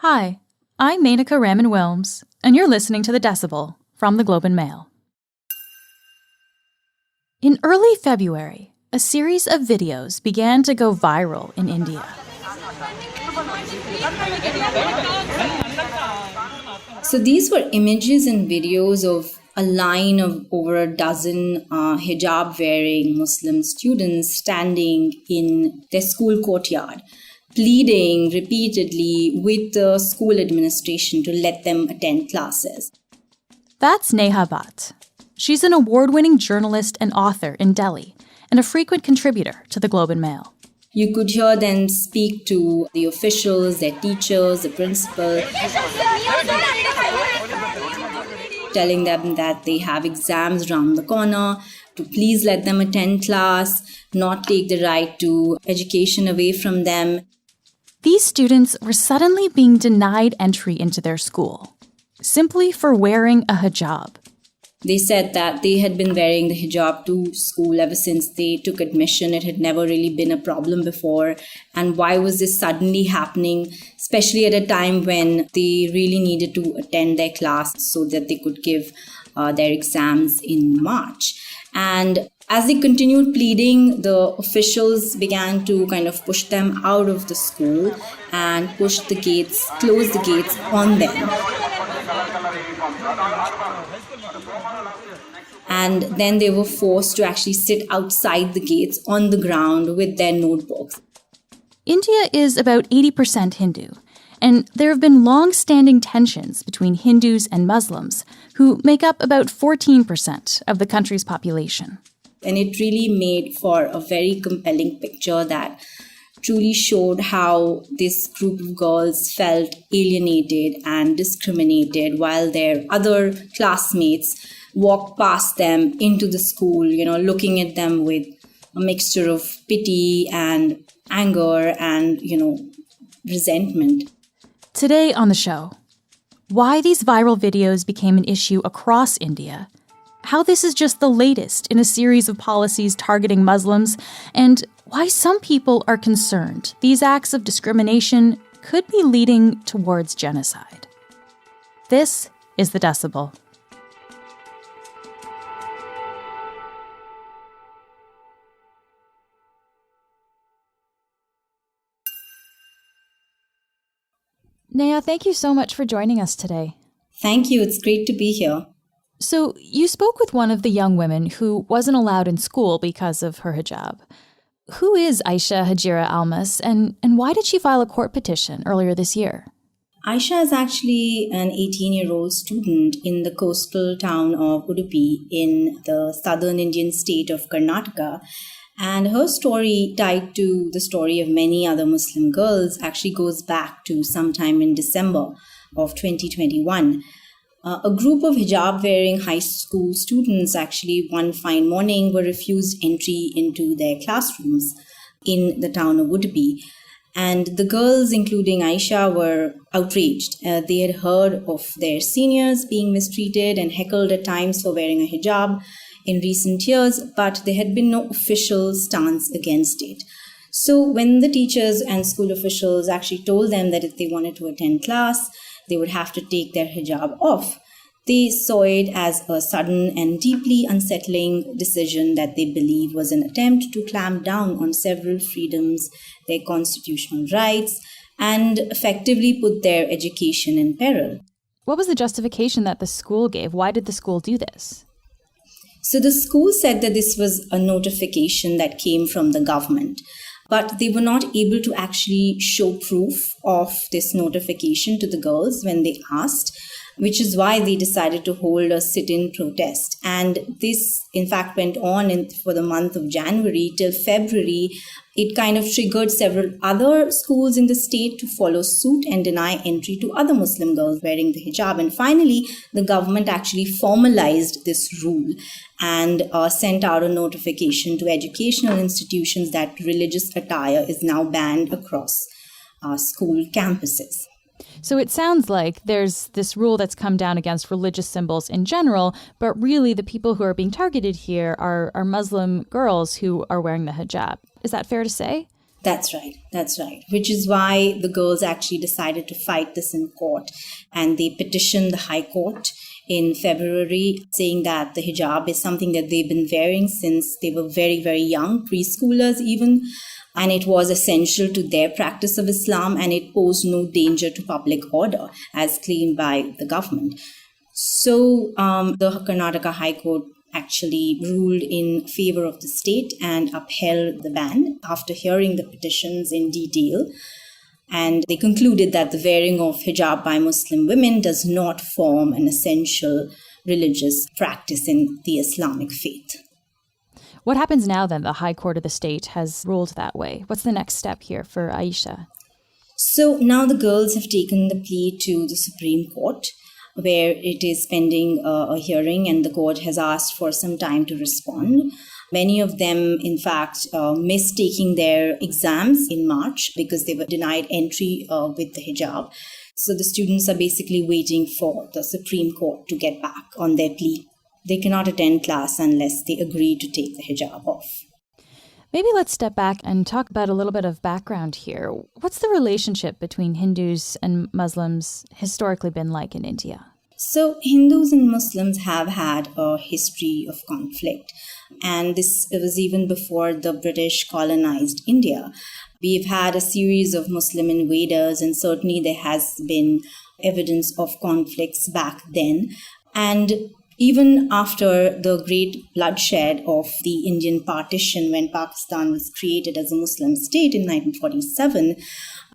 Hi, I'm Menaka Raman-Wilms, and you're listening to the Decibel from the Globe and Mail. In early February, a series of videos began to go viral in India. So these were images and videos of a line of over a dozen hijab-wearing Muslim students standing in their school courtyard, pleading repeatedly with the school administration to let them attend classes. That's Neha Bhatt. She's an award-winning journalist and author in Delhi and a frequent contributor to the Globe and Mail. You could hear them speak to the officials, their teachers, the principal, telling them that they have exams around the corner, to please let them attend class, not take the right to education away from them. These students were suddenly being denied entry into their school, simply for wearing a hijab. They said that they had been wearing the hijab to school ever since they took admission. It had never really been a problem before. And why was this suddenly happening, especially at a time when they really needed to attend their class so that they could give their exams in March. And as they continued pleading, the officials began to kind of push them out of the school and push the gates, close the gates on them. And then they were forced to actually sit outside the gates on the ground with their notebooks. India is about 80% Hindu, and there have been long-standing tensions between Hindus and Muslims, who make up about 14% of the country's population. And it really made for a very compelling picture that truly showed how this group of girls felt alienated and discriminated while their other classmates walked past them into the school, looking at them with a mixture of pity and anger and, resentment. Today on the show, why these viral videos became an issue across India, how this is just the latest in a series of policies targeting Muslims, and why some people are concerned these acts of discrimination could be leading towards genocide. This is the Decibel. Neha, thank you so much for joining us today. Thank you. It's great to be here. So you spoke with one of the young women who wasn't allowed in school because of her hijab. Who is Aisha Hajira Almas, and why did she file a court petition earlier this year? Aisha is actually an 18-year-old student in the coastal town of Udupi in the southern Indian state of Karnataka. And her story, tied to the story of many other Muslim girls, actually goes back to sometime in December of 2021. A group of hijab-wearing high school students actually one fine morning were refused entry into their classrooms in the town of Udupi. And the girls, including Aisha, were outraged. They had heard of their seniors being mistreated and heckled at times for wearing a hijab in recent years, but there had been no official stance against it. So when the teachers and school officials actually told them that if they wanted to attend class, they would have to take their hijab off, they saw it as a sudden and deeply unsettling decision that they believe was an attempt to clamp down on several freedoms, their constitutional rights, and effectively put their education in peril. What was the justification that the school gave? Why did the school do this? So the school said that this was a notification that came from the government, but they were not able to actually show proof of this notification to the girls when they asked, which is why they decided to hold a sit-in protest. And this, in fact, went on for the month of January till February. It kind of triggered several other schools in the state to follow suit and deny entry to other Muslim girls wearing the hijab. And finally, the government actually formalized this rule and sent out a notification to educational institutions that religious attire is now banned across school campuses. So it sounds like there's this rule that's come down against religious symbols in general, but really the people who are being targeted here are Muslim girls who are wearing the hijab. Is that fair to say? That's right. That's right. Which is why the girls actually decided to fight this in court. And they petitioned the High Court in February, saying that the hijab is something that they've been wearing since they were very, very young, preschoolers even. And it was essential to their practice of Islam, and it posed no danger to public order, as claimed by the government. So the Karnataka High Court actually ruled in favor of the state and upheld the ban after hearing the petitions in detail. And they concluded that the wearing of hijab by Muslim women does not form an essential religious practice in the Islamic faith. What happens now then? The High Court of the state has ruled that way. What's the next step here for Aisha? So now the girls have taken the plea to the Supreme Court, where it is pending a hearing, and the court has asked for some time to respond. Many of them, in fact, missed taking their exams in March because they were denied entry with the hijab. So the students are basically waiting for the Supreme Court to get back on their plea. They cannot attend class unless they agree to take the hijab off. Maybe let's step back and talk about a little bit of background here. What's the relationship between Hindus and Muslims historically been like in India? So Hindus and Muslims have had a history of conflict, and this was even before the British colonized India. We've had a series of Muslim invaders, and certainly there has been evidence of conflicts back then. And even after the great bloodshed of the Indian partition when Pakistan was created as a Muslim state in 1947,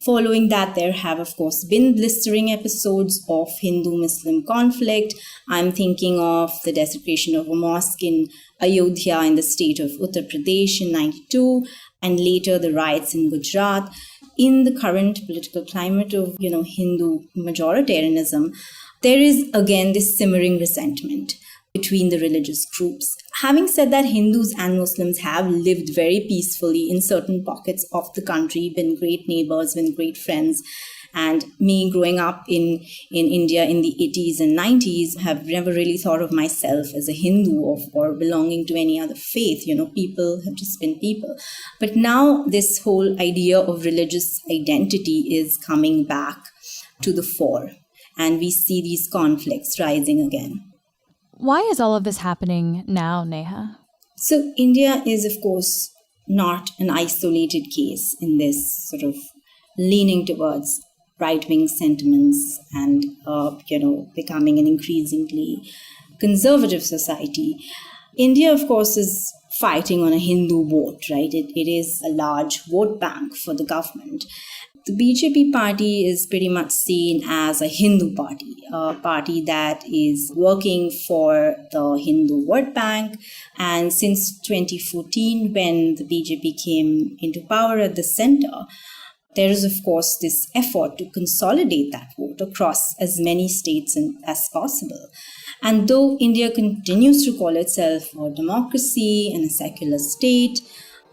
following that, there have, of course, been blistering episodes of Hindu-Muslim conflict. I'm thinking of the desecration of a mosque in Ayodhya in the state of Uttar Pradesh in 92, and later the riots in Gujarat. In the current political climate of, Hindu majoritarianism, there is again this simmering resentment between the religious groups. Having said that, Hindus and Muslims have lived very peacefully in certain pockets of the country, been great neighbors, been great friends. And me growing up in India in the 80s and 90s have never really thought of myself as a Hindu or belonging to any other faith. People have just been people. But now this whole idea of religious identity is coming back to the fore. And we see these conflicts rising again. Why is all of this happening now, Neha? So India is, of course, not an isolated case in this sort of leaning towards right-wing sentiments and, becoming an increasingly conservative society. India, of course, is fighting on a Hindu vote, right? It is a large vote bank for the government. The BJP party is pretty much seen as a Hindu party, a party that is working for the Hindu vote bank. And since 2014, when the BJP came into power at the center, there is, of course, this effort to consolidate that vote across as many states as possible. And though India continues to call itself a democracy and a secular state,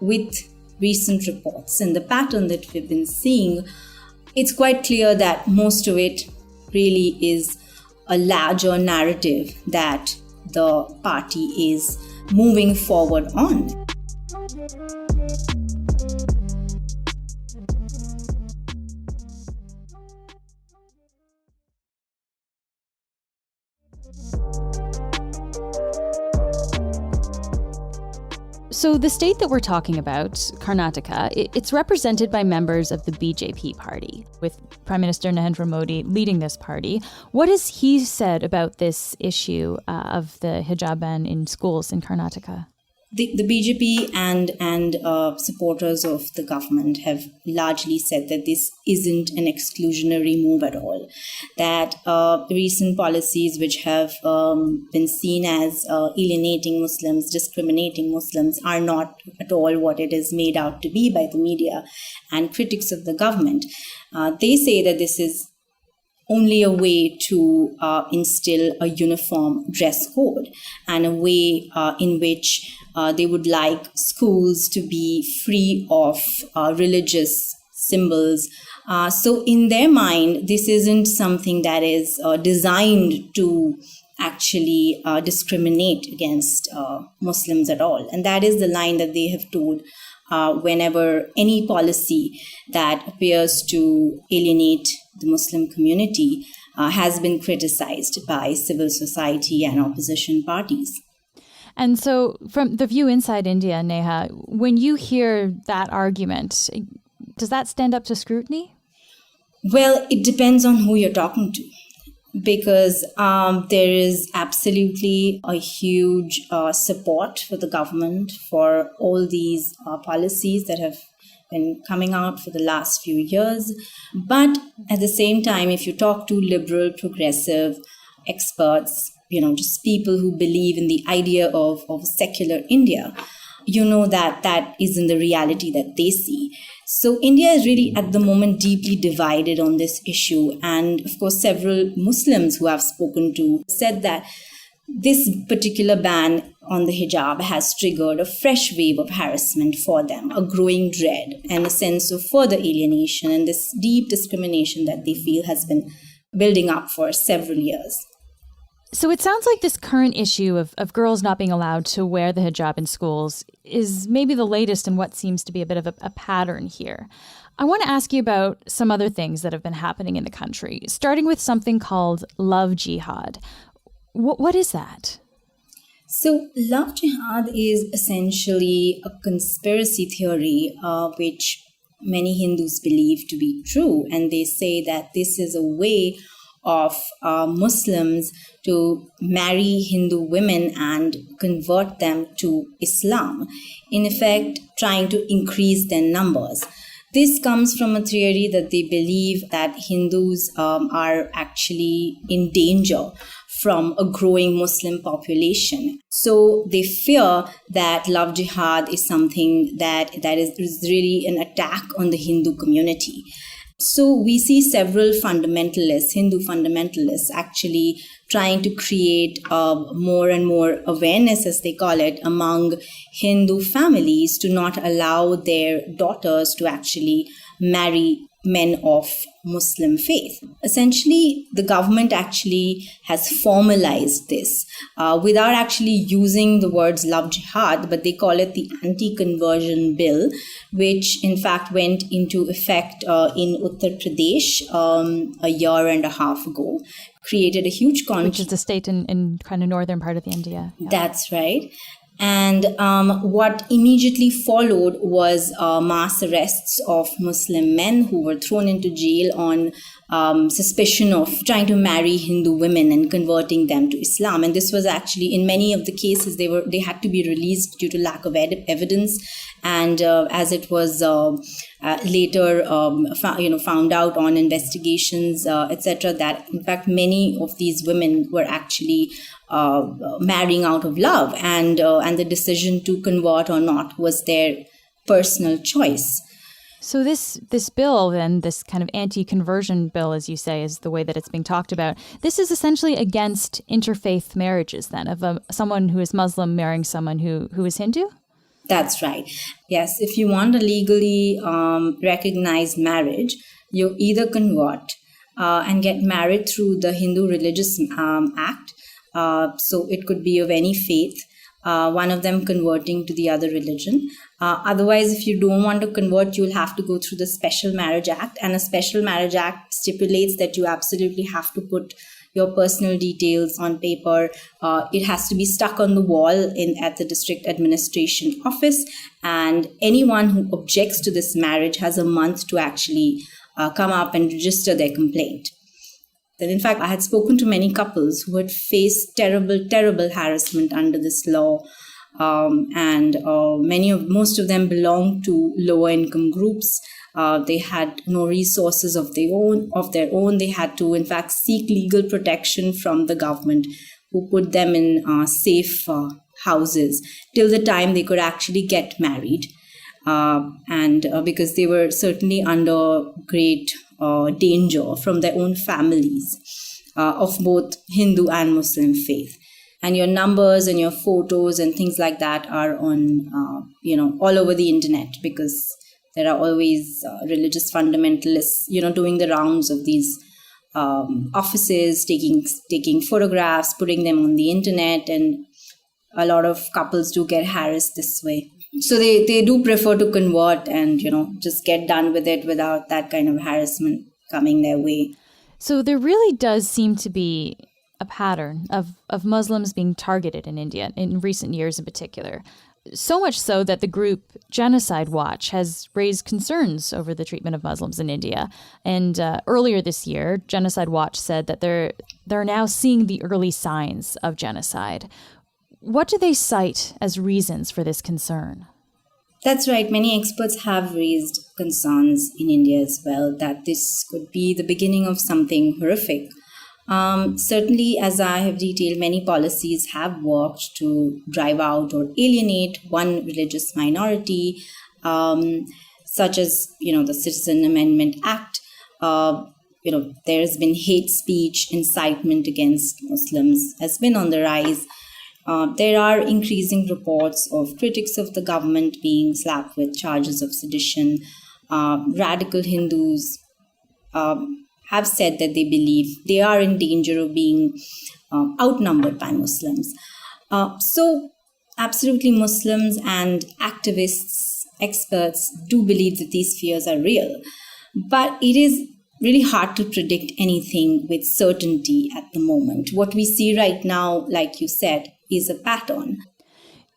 with recent reports and the pattern that we've been seeing, it's quite clear that most of it really is a larger narrative that the party is moving forward on. So the state that we're talking about, Karnataka, it's represented by members of the BJP party, with Prime Minister Narendra Modi leading this party. What has he said about this issue of the hijab ban in schools in Karnataka? The BJP and supporters of the government have largely said that this isn't an exclusionary move at all, that recent policies which have been seen as alienating Muslims, discriminating Muslims, are not at all what it is made out to be by the media and critics of the government. They say that this is only a way to instill a uniform dress code and a way in which they would like schools to be free of religious symbols. So in their mind, this isn't something that is designed to actually discriminate against Muslims at all. And that is the line that they have told whenever any policy that appears to alienate the Muslim community has been criticized by civil society and opposition parties. And so from the view inside India, Neha, when you hear that argument, does that stand up to scrutiny? Well, it depends on who you're talking to, because there is absolutely a huge support for the government for all these policies that have been coming out for the last few years. But at the same time, if you talk to liberal, progressive experts, just people who believe in the idea of secular India, that isn't the reality that they see. So India is really at the moment deeply divided on this issue. And of course, several Muslims who I've spoken to said that this particular ban on the hijab has triggered a fresh wave of harassment for them, a growing dread and a sense of further alienation and this deep discrimination that they feel has been building up for several years. So it sounds like this current issue of girls not being allowed to wear the hijab in schools is maybe the latest in what seems to be a bit of a pattern here. I want to ask you about some other things that have been happening in the country, starting with something called love jihad. What is that? So love jihad is essentially a conspiracy theory which many Hindus believe to be true. And they say that this is a way of Muslims to marry Hindu women and convert them to Islam, in effect trying to increase their numbers. This comes from a theory that they believe that Hindus are actually in danger from a growing Muslim population. So they fear that love jihad is something that is really an attack on the Hindu community. So we see several fundamentalists, Hindu fundamentalists, actually trying to create more and more awareness, as they call it, among Hindu families to not allow their daughters to actually marry men of Muslim faith. Essentially, the government actually has formalized this without actually using the words love jihad, but they call it the anti-conversion bill, which in fact went into effect in Uttar Pradesh a year and a half ago, created a huge which is a state in kind of northern part of India. Yeah. That's right. And what immediately followed was mass arrests of Muslim men who were thrown into jail on suspicion of trying to marry Hindu women and converting them to Islam. And this was actually, in many of the cases, they had to be released due to lack of evidence. And as it was later found out on investigations, etc., that in fact many of these women were actually marrying out of love, and the decision to convert or not was their personal choice. So this bill, then, this kind of anti-conversion bill, as you say, is the way that it's being talked about. This is essentially against interfaith marriages, then, of someone who is Muslim marrying someone who is Hindu? That's right. Yes, if you want a legally recognized marriage, you either convert and get married through the Hindu Religious Act. So it could be of any faith, one of them converting to the other religion. Otherwise, if you don't want to convert, you'll have to go through the Special Marriage Act. And a Special Marriage Act stipulates that you absolutely have to put your personal details on paper. It has to be stuck on the wall at the district administration office. And anyone who objects to this marriage has a month to actually come up and register their complaint. Then, in fact, I had spoken to many couples who had faced terrible harassment under this law. And most of them belonged to lower income groups. They had no resources of their own. They had to, in fact, seek legal protection from the government, who put them in safe houses till the time they could actually get married. And because they were certainly under great danger from their own families of both Hindu and Muslim faith. And your numbers and your photos and things like that are on, all over the internet, because there are always religious fundamentalists, doing the rounds of these offices, taking photographs, putting them on the internet, and a lot of couples do get harassed this way. So they do prefer to convert and, just get done with it without that kind of harassment coming their way. So there really does seem to be a pattern of Muslims being targeted in India in recent years in particular. So much so that the group Genocide Watch has raised concerns over the treatment of Muslims in India. And earlier this year, Genocide Watch said that they're now seeing the early signs of genocide. What do they cite as reasons for this concern? That's right. Many experts have raised concerns in India as well that this could be the beginning of something horrific. Certainly, as I have detailed, many policies have worked to drive out or alienate one religious minority, such as, the Citizenship Amendment Act. There has been hate speech, incitement against Muslims has been on the rise. There are increasing reports of critics of the government being slapped with charges of sedition. Radical Hindus have said that they believe they are in danger of being outnumbered by Muslims. So, absolutely, Muslims and activists, experts do believe that these fears are real. But it is really hard to predict anything with certainty at the moment. What we see right now, like you said, is a pattern.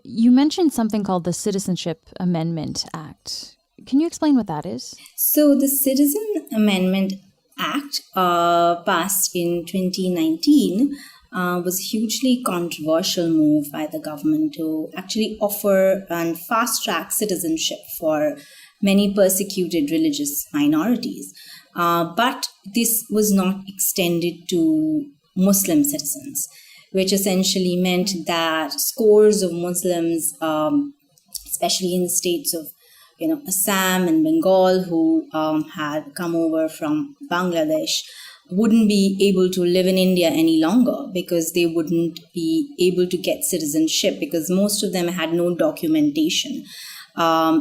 You mentioned something called the Citizenship Amendment Act. Can you explain what that is? So the Citizen Amendment Act, passed in 2019, was a hugely controversial move by the government to actually offer and fast-track citizenship for many persecuted religious minorities. But this was not extended to Muslim citizens, which essentially meant that scores of Muslims, especially in the states of Assam and Bengal, who had come over from Bangladesh, wouldn't be able to live in India any longer because they wouldn't be able to get citizenship because most of them had no documentation.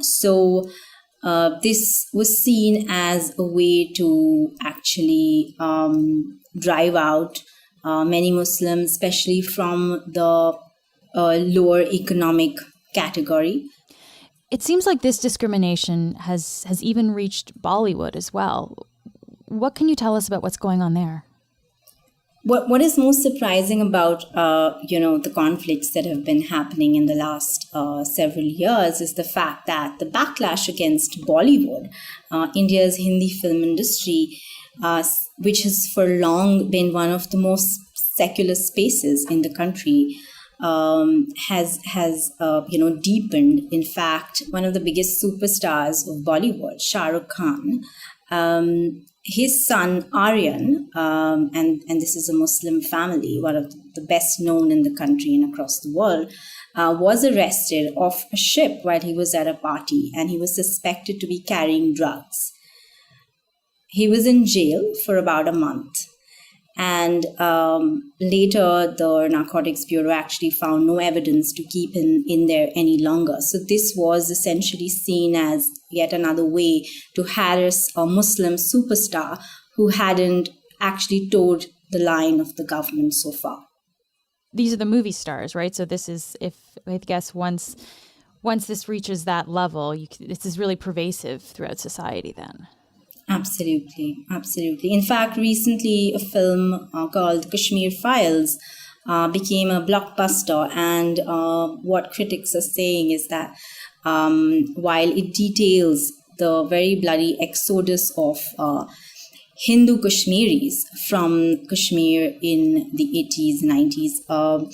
So this was seen as a way to actually drive out many Muslims, especially from the lower economic category. It seems like this discrimination has even reached Bollywood as well. What can you tell us about what's going on there? What is most surprising about the conflicts that have been happening in the last several years is the fact that the backlash against Bollywood, India's Hindi film industry, which has for long been one of the most secular spaces in the country, has deepened. In fact, one of the biggest superstars of Bollywood, Shah Rukh Khan, his son Aryan, and this is a Muslim family, one of the best known in the country and across the world, was arrested off a ship while he was at a party, and he was suspected to be carrying drugs. He was in jail for about a month. And later, the Narcotics Bureau actually found no evidence to keep him in there any longer. So this was essentially seen as yet another way to harass a Muslim superstar who hadn't actually toed the line of the government so far. These are the movie stars, right? So this is, if I guess, once this reaches that level, this is really pervasive throughout society then. Absolutely. In fact, recently a film called Kashmir Files became a blockbuster, and what critics are saying is that while it details the very bloody exodus of Hindu Kashmiris from Kashmir in the 80s, 90s,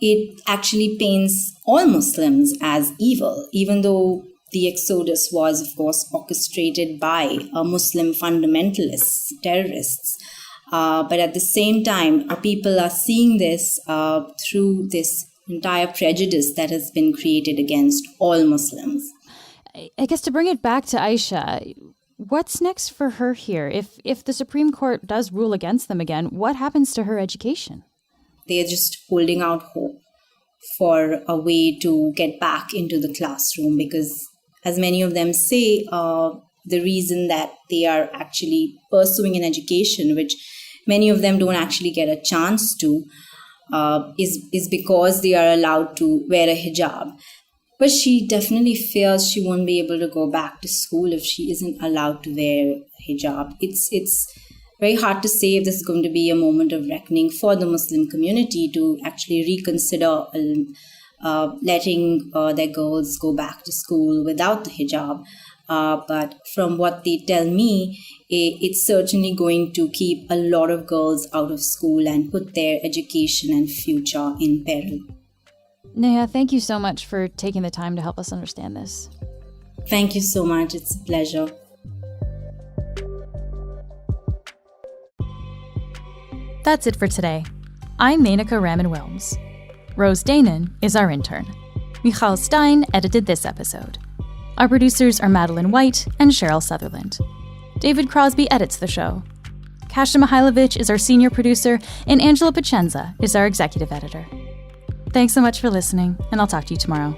it actually paints all Muslims as evil, even though the exodus was, of course, orchestrated by Muslim fundamentalists, terrorists. But at the same time, people are seeing this through this entire prejudice that has been created against all Muslims. I guess to bring it back to Aisha, what's next for her here? If the Supreme Court does rule against them again, what happens to her education? They are just holding out hope for a way to get back into the classroom because, as many of them say, the reason that they are actually pursuing an education, which many of them don't actually get a chance to, is because they are allowed to wear a hijab. But she definitely fears she won't be able to go back to school if she isn't allowed to wear hijab. It's very hard to say if this is going to be a moment of reckoning for the Muslim community to actually reconsider letting their girls go back to school without the hijab. But from what they tell me, it's certainly going to keep a lot of girls out of school and put their education and future in peril. Neha, thank you so much for taking the time to help us understand this. Thank you so much. It's a pleasure. That's it for today. I'm Menaka Raman-Wilms. Rose Danon is our intern. Michal Stein edited this episode. Our producers are Madeline White and Cheryl Sutherland. David Crosby edits the show. Kasia Mihailovich is our senior producer, and Angela Pacenza is our executive editor. Thanks so much for listening, and I'll talk to you tomorrow.